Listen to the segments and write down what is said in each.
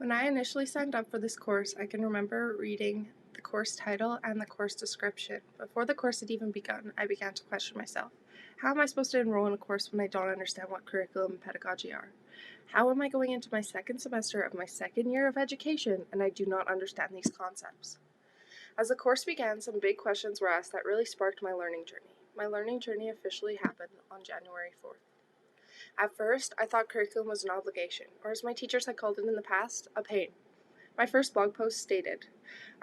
When I initially signed up for this course, I can remember reading the course title and the course description. Before the course had even begun, I began to question myself. How am I supposed to enroll in a course when I don't understand what curriculum and pedagogy are? How am I going into my second semester of my second year of education and I do not understand these concepts? As the course began, some big questions were asked that really sparked my learning journey. My learning journey officially happened on January 4th. At first, I thought curriculum was an obligation, or as my teachers had called it in the past, a pain. My first blog post stated,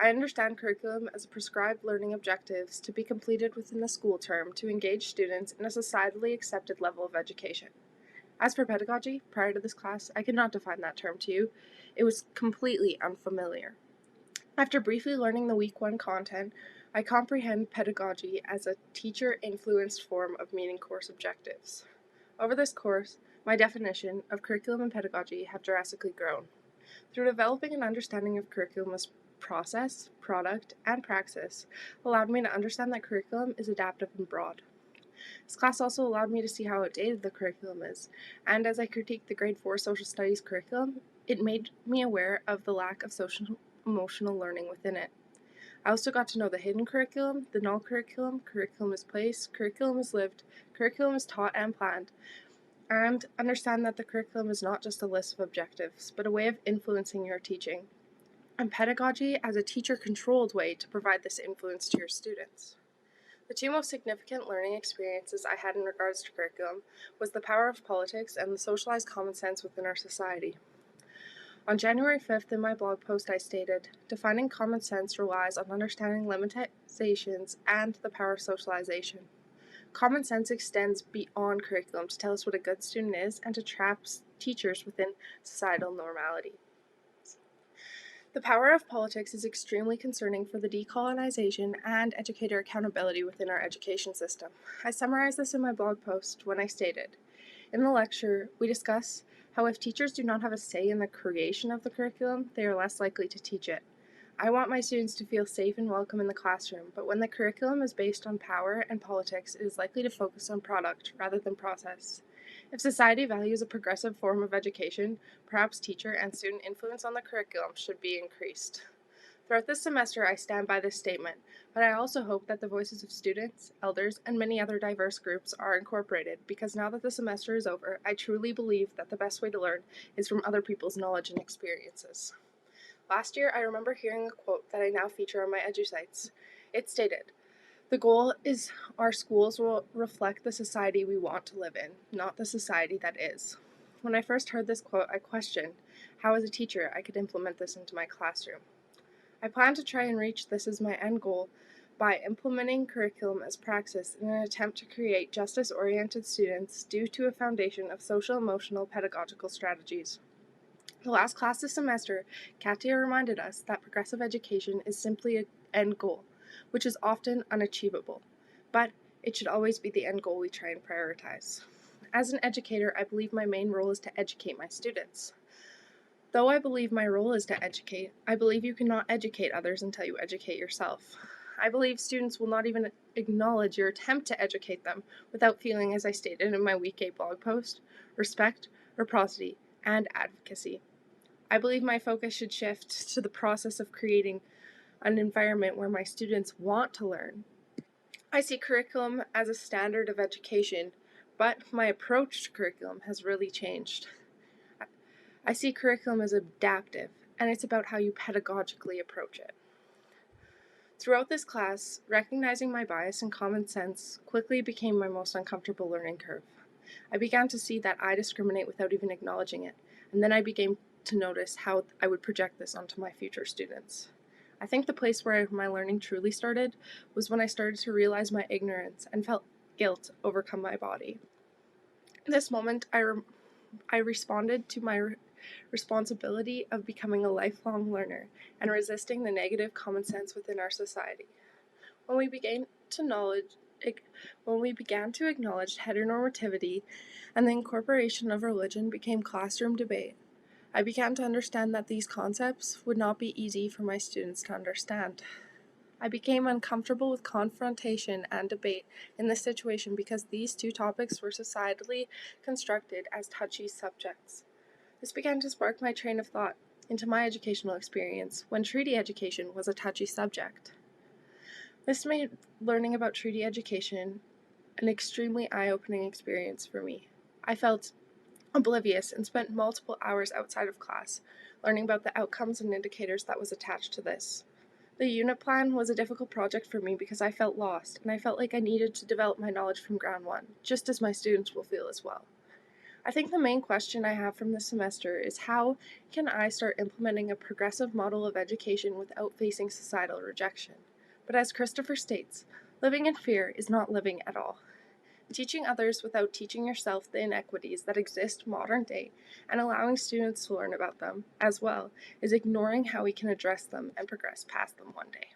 I understand curriculum as prescribed learning objectives to be completed within the school term to engage students in a societally accepted level of education. As for pedagogy, prior to this class, I could not define that term to you. It was completely unfamiliar. After briefly learning the week 1 content, I comprehend pedagogy as a teacher-influenced form of meeting course objectives. Over this course, my definition of curriculum and pedagogy have drastically grown. Through developing an understanding of curriculum as process, product, and praxis allowed me to understand that curriculum is adaptive and broad. This class also allowed me to see how outdated the curriculum is, and as I critiqued the grade 4 social studies curriculum, it made me aware of the lack of social emotional learning within it. I also got to know the hidden curriculum, the null curriculum, curriculum is placed, curriculum is lived, curriculum is taught and planned, and understand that the curriculum is not just a list of objectives, but a way of influencing your teaching, and pedagogy as a teacher-controlled way to provide this influence to your students. The two most significant learning experiences I had in regards to curriculum was the power of politics and the socialized common sense within our society. On January 5th, in my blog post, I stated, defining common sense relies on understanding limitations and the power of socialization. Common sense extends beyond curriculum to tell us what a good student is and to trap teachers within societal normality. The power of politics is extremely concerning for the decolonization and educator accountability within our education system. I summarized this in my blog post when I stated, in the lecture, we discuss how if teachers do not have a say in the creation of the curriculum, they are less likely to teach it. I want my students to feel safe and welcome in the classroom, but when the curriculum is based on power and politics, it is likely to focus on product rather than process. If society values a progressive form of education, perhaps teacher and student influence on the curriculum should be increased. Throughout this semester, I stand by this statement, but I also hope that the voices of students, elders, and many other diverse groups are incorporated, because now that the semester is over, I truly believe that the best way to learn is from other people's knowledge and experiences. Last year, I remember hearing a quote that I now feature on my EduSites. It stated, the goal is our schools will reflect the society we want to live in, not the society that is. When I first heard this quote, I questioned how as a teacher I could implement this into my classroom. I plan to try and reach this as my end goal by implementing curriculum as praxis in an attempt to create justice-oriented students due to a foundation of social-emotional pedagogical strategies. The last class this semester, Katia reminded us that progressive education is simply an end goal, which is often unachievable, but it should always be the end goal we try and prioritize. As an educator, I believe my main role is to educate my students. Though I believe my role is to educate, I believe you cannot educate others until you educate yourself. I believe students will not even acknowledge your attempt to educate them without feeling, as I stated in my Week 8 blog post, respect, reciprocity, and advocacy. I believe my focus should shift to the process of creating an environment where my students want to learn. I see curriculum as a standard of education, but my approach to curriculum has really changed. I see curriculum as adaptive, and it's about how you pedagogically approach it. Throughout this class, recognizing my bias and common sense quickly became my most uncomfortable learning curve. I began to see that I discriminate without even acknowledging it, and then I began to notice how I would project this onto my future students. I think the place where my learning truly started was when I started to realize my ignorance and felt guilt overcome my body. In this moment, I responded to my responsibility of becoming a lifelong learner and resisting the negative common sense within our society. When we began to acknowledge heteronormativity and the incorporation of religion became classroom debate, I began to understand that these concepts would not be easy for my students to understand. I became uncomfortable with confrontation and debate in this situation because these two topics were societally constructed as touchy subjects. This began to spark my train of thought. into my educational experience when treaty education was a touchy subject. This made learning about treaty education an extremely eye-opening experience for me. I felt oblivious and spent multiple hours outside of class learning about the outcomes and indicators that was attached to this. The unit plan was a difficult project for me because I felt lost, and I felt like I needed to develop my knowledge from ground one, just as my students will feel as well. I think the main question I have from this semester is how can I start implementing a progressive model of education without facing societal rejection? But as Christopher states, living in fear is not living at all. Teaching others without teaching yourself the inequities that exist modern day and allowing students to learn about them as well is ignoring how we can address them and progress past them one day.